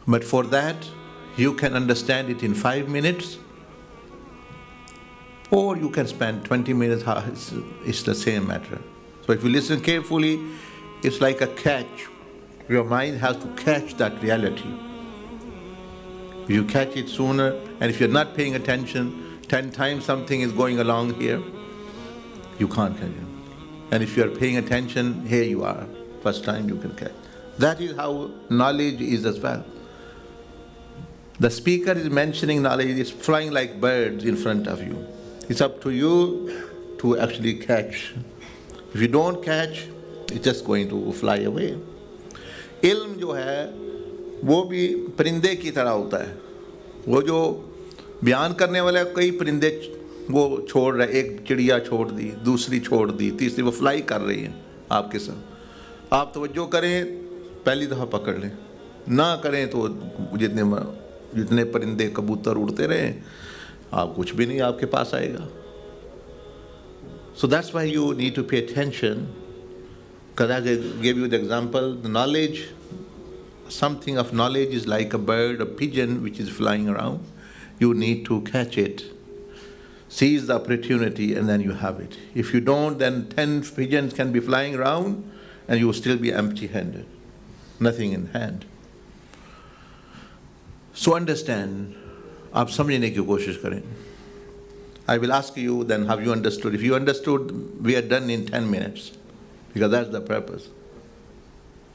But for that, you can understand it in 5 minutes, or you can spend 20 minutes. It's the same matter. So if you listen carefully, it's like a catch. Your mind has to catch that reality. If you catch it sooner, and if you're not paying attention, 10 times something is going along here, you can't catch it. And if you're paying attention, here you are. First time you can catch. That is how knowledge is as well. The speaker is mentioning knowledge, it's flying like birds in front of you. It's up to you to actually catch. If you don't catch, it's just going to fly away. इल्म जो है वो भी परिंदे की तरह होता है. वो जो बयान करने वाला कई परिंदे वो छोड़ रहे, एक चिड़िया छोड़ दी, दूसरी छोड़ दी, तीसरी वो फ्लाई कर रही है आपके साथ. आप तवज्जो करें, पहली दफ़ा पकड़ लें, ना करें तो जितने परिंदे कबूतर उड़ते रहें, आप कुछ भी नहीं आपके पास आएगा. So that's why you need to pay attention. Because as I gave you the example, the knowledge, something of knowledge is like a bird, a pigeon which is flying around. You need to catch it, seize the opportunity, and then you have it. If you don't, then 10 pigeons can be flying around and you will still be empty-handed, nothing in hand. So understand, आप समझने की कोशिश करें. I will ask you, then have you understood? If you understood, we are done in 10 minutes. Because that's the purpose.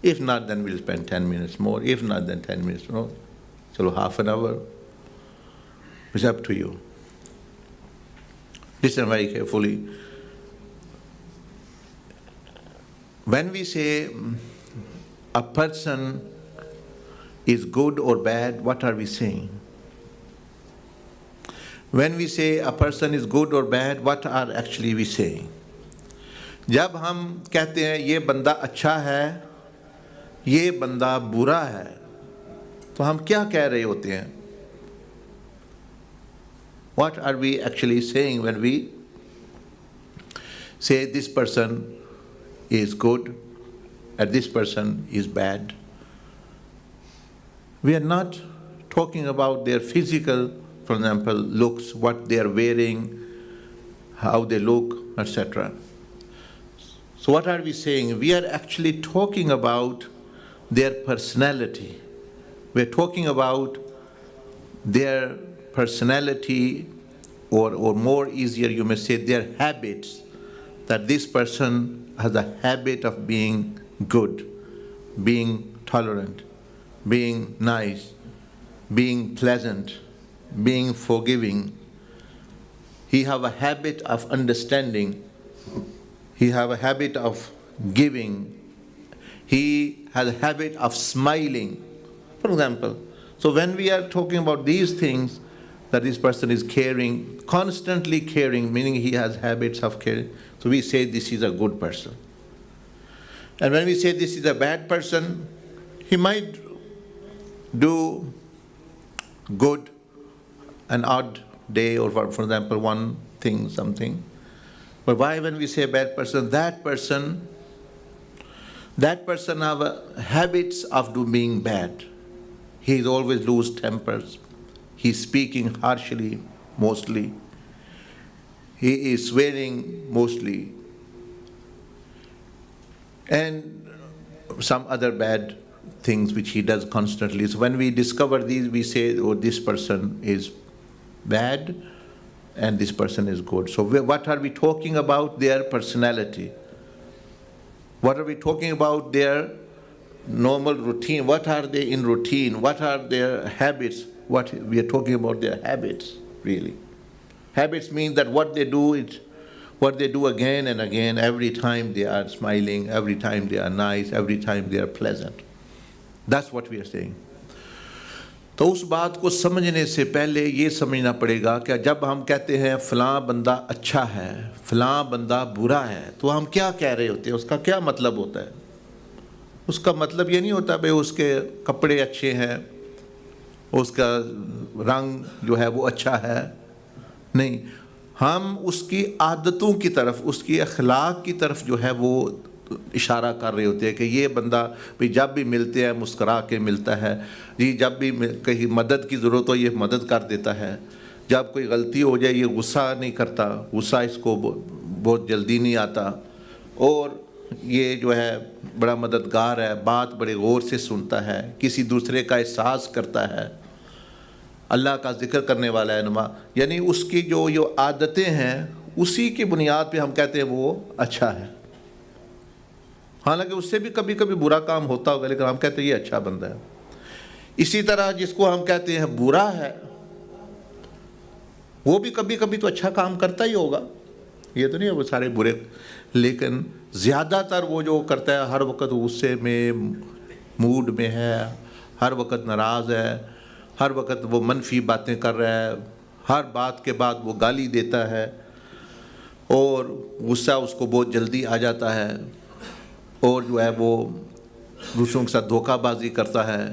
If not, then we'll spend 10 minutes more. If not, then 10 minutes more. So half an hour. It's up to you. Listen very carefully. When we say a person is good or bad, what are we saying? When we say a person is good or bad, what are actually we saying? जब हम कहते हैं ये बंदा अच्छा है, ये बंदा बुरा है, तो हम क्या कह रहे होते हैं? What are we actually saying when we say this person is good and this person is bad? We are not talking about their physical, for example, looks, what they are wearing, how they look, etc. So what are we saying? We are actually talking about their personality. We're talking about their personality, or more easier you may say their habits, that this person has a habit of being good, being tolerant, being nice, being pleasant, being forgiving. He have a habit of understanding. He have a habit of giving. He has a habit of smiling, for example. So when we are talking about these things, that this person is caring, constantly caring, meaning he has habits of caring, so we say this is a good person. And when we say this is a bad person, he might do good an odd day, or for example one thing, something. But why when we say bad person, that person have habits of being bad. He always lose tempers. He's speaking harshly mostly. He is swearing mostly. And some other bad things which he does constantly. So when we discover these, we say, oh, this person is bad and this person is good. So what are we talking about? Their personality. What are we talking about? Their normal routine. What are they in routine? What are their habits? What we are talking about their habits, really. Habits mean that what they do is what they do again and again. Every time they are smiling, every time they are nice, every time they are pleasant. That's what we are saying. तो उस बात को समझने से पहले ये समझना पड़ेगा कि जब हम कहते हैं फ़लाँ बंदा अच्छा है, फ़लाँ बंदा बुरा है, तो हम क्या कह रहे होते हैं? उसका क्या मतलब होता है? उसका मतलब ये नहीं होता भाई उसके कपड़े अच्छे हैं, उसका रंग जो है वो अच्छा है. नहीं, हम उसकी आदतों की तरफ, उसकी अखलाक की तरफ जो है वो इशारा कर रहे होते हैं कि ये बंदा भाई जब भी मिलते हैं मुस्करा के मिलता है जी, जब भी कहीं मदद की ज़रूरत हो ये मदद कर देता है, जब कोई गलती हो जाए ये गुस्सा नहीं करता, गुस्सा इसको बहुत जल्दी नहीं आता, और ये जो है बड़ा मददगार है, बात बड़े गौर से सुनता है, किसी दूसरे का एहसास करता है, अल्लाह का जिक्र करने वाला है नुमा। यानी उसकी जो आदतें हैं उसी की बुनियाद पे हम कहते हैं वो अच्छा है। हालांकि उससे भी कभी कभी बुरा काम होता होगा, लेकिन हम कहते हैं ये अच्छा बंदा है। इसी तरह जिसको हम कहते हैं बुरा है, वो भी कभी कभी तो अच्छा काम करता ही होगा, ये तो नहीं है वो सारे बुरे, लेकिन ज़्यादातर वो जो करता है हर वक्त गुस्से में, मूड में है, हर वक्त नाराज़ है, हर वक्त वो मनफी बातें कर रहा है, हर बात के बाद वो गाली देता है, और गुस्सा उसको बहुत जल्दी आ जाता है, और जो है वो दूसरों के साथ धोखाबाजी करता है,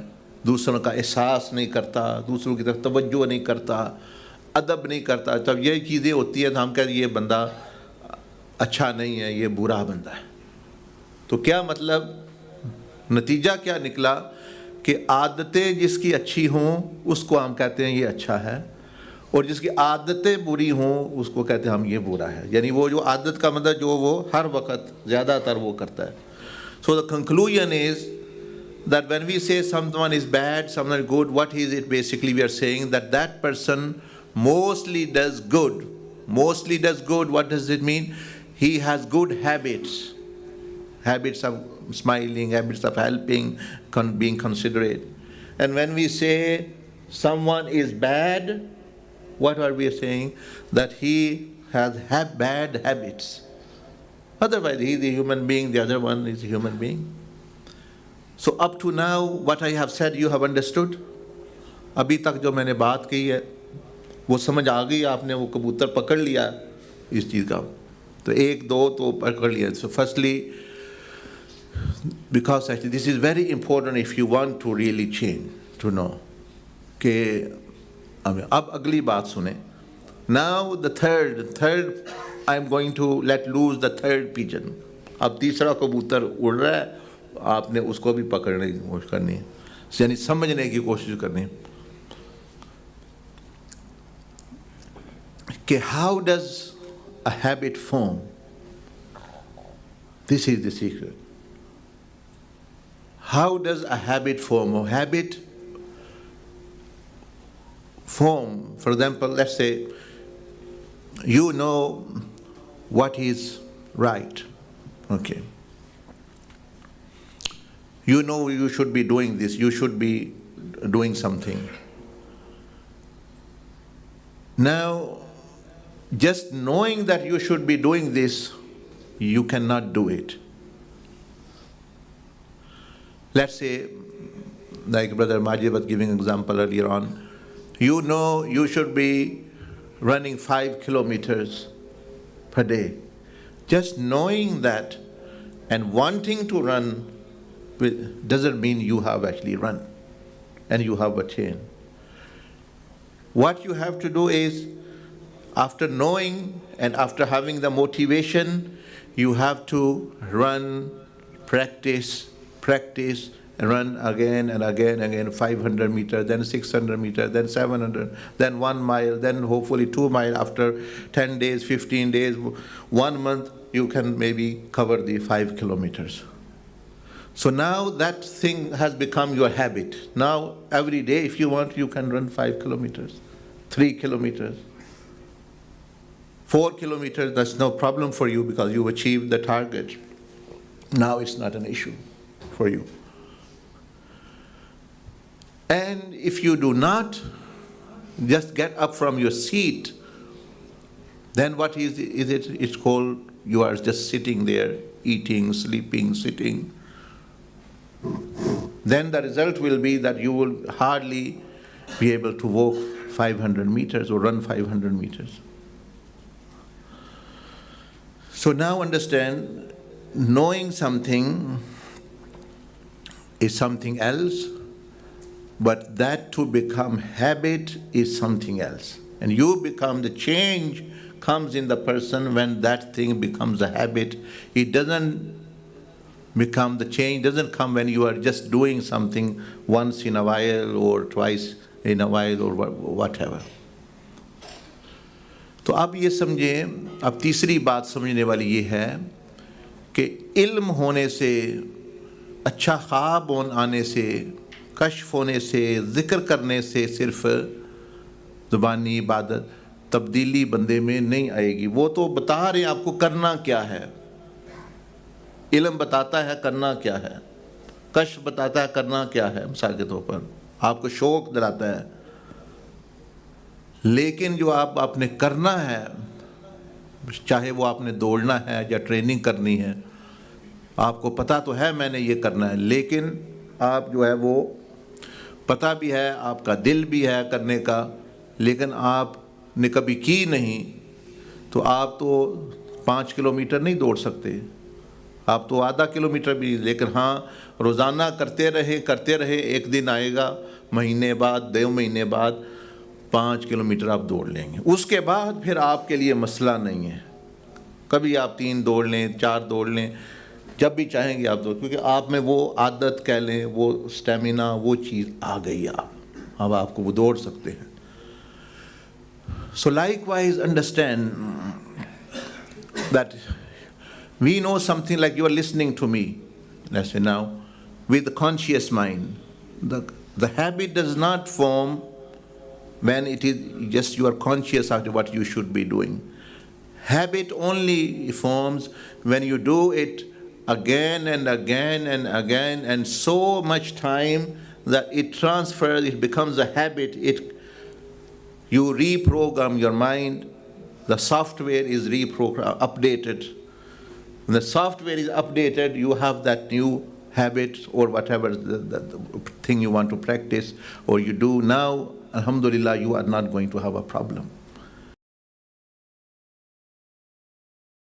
दूसरों का एहसास नहीं करता, दूसरों की तरफ तवज्जो नहीं करता, अदब नहीं करता। तब यही चीज़ें होती हैं तो हम कहते हैं ये बंदा अच्छा नहीं है, ये बुरा बंदा है। तो क्या मतलब, नतीजा क्या निकला कि आदतें जिसकी अच्छी हों उसको हम कहते हैं ये अच्छा है, और जिसकी आदतें बुरी हों उसको कहते हैं हम ये बुरा है। यानी वो जो आदत का मतलब जो वो हर वक्त ज़्यादातर वो करता है। So the conclusion is that when we say someone is bad, someone is good, what is it basically? We are saying that that person mostly does good. Mostly does good. What does it mean? He has good habits. Habits of smiling, habits of helping, being considerate. And when we say someone is bad, what are we saying? That he has bad habits. Otherwise, he is a human being, the other one is a human being. So up to now, what I have said, you have understood? अभी तक जो मैंने बात की है वो समझ आ गई, आपने वो कबूतर पकड़ लिया इस चीज़ का, तो एक दो तो पकड़ लिया. So firstly, because actually this is very important if you want to really change, to know कि अब अगली बात सुने. Now the third I am going to let loose the third pigeon. अब तीसरा कबूतर उड़ रहा है, आपने उसको भी पकड़ने की कोशिश करनी है, यानी समझने की कोशिश करनी है कि how does a habit form. This is the secret. How does a habit form? A habit form, for example, let's say you know what is right, okay, you know you should be doing this, you should be doing something. Now, just knowing that you should be doing this, you cannot do it. Let's say, like Brother Majid was giving an example earlier on, you know you should be running 5 kilometers per day. Just knowing that and wanting to run doesn't mean you have actually run and you have attained. What you have to do is, after knowing and after having the motivation, you have to run, practice, and run again and again, 500 meters, then 600 meters, then 700, then 1 mile, then hopefully 2 miles. After 10 days, 15 days, 1 month, you can maybe cover the 5 kilometers. So now that thing has become your habit. Now every day, if you want, you can run 5 kilometers, 3 kilometers, 4 kilometers. That's no problem for you because you've achieved the target. Now it's not an issue for you. And if you do not just get up from your seat, then what is it? It's called you are just sitting there, eating, sleeping, sitting. Then the result will be that you will hardly be able to walk 500 meters or run 500 meters. So now understand, knowing something is something else, but that to become habit is something else. And you become, the change comes in the person when that thing becomes a habit. It doesn't become. The change doesn't come when you are just doing something once in a while or twice in a while or whatever. तो अब ये समझें, अब तीसरी बात समझने वाली ये है कि इल्म होने से, अच्छा ख्वाब आने से, कश्फ होने से, ज़िक्र करने से सिर्फ ज़ुबानी इबादत तब्दीली बंदे में नहीं आएगी। वो तो बता रहे हैं आपको करना क्या है, इल्म बताता है करना क्या है, कश्फ बताता है करना क्या है, मिसाल के तौर पर आपको शौक़ दिलाता है, लेकिन जो आपने करना है, चाहे वो आपने दौड़ना है या ट्रेनिंग करनी है, आपको पता तो है मैंने ये करना है, लेकिन आप जो है वो पता भी है, आपका दिल भी है करने का, लेकिन आपने कभी की नहीं, तो आप तो 5 किलोमीटर नहीं दौड़ सकते, आप तो आधा किलोमीटर भी, लेकिन हाँ रोज़ाना करते रहे, एक दिन आएगा महीने बाद, 2 महीने बाद 5 किलोमीटर आप दौड़ लेंगे। उसके बाद फिर आपके लिए मसला नहीं है, कभी आप 3 दौड़ लें, 4 दौड़ लें, जब भी चाहेंगे आप दौड़, क्योंकि आप में वो आदत कह लें, वो स्टेमिना, वो चीज़ आ गई अब आपको वो दौड़ सकते हैं। So likewise understand that we know something, like you are listening to me, let's say now, with the conscious mind. The habit does not form when it is just you are conscious of what you should be doing. Habit only forms when you do it again and again and again, and so much time that it transfers, it becomes a habit. You reprogram your mind, the software is updated. When the software is updated, you have that new habit or whatever the thing you want to practice or you do now, alhamdulillah, you are not going to have a problem.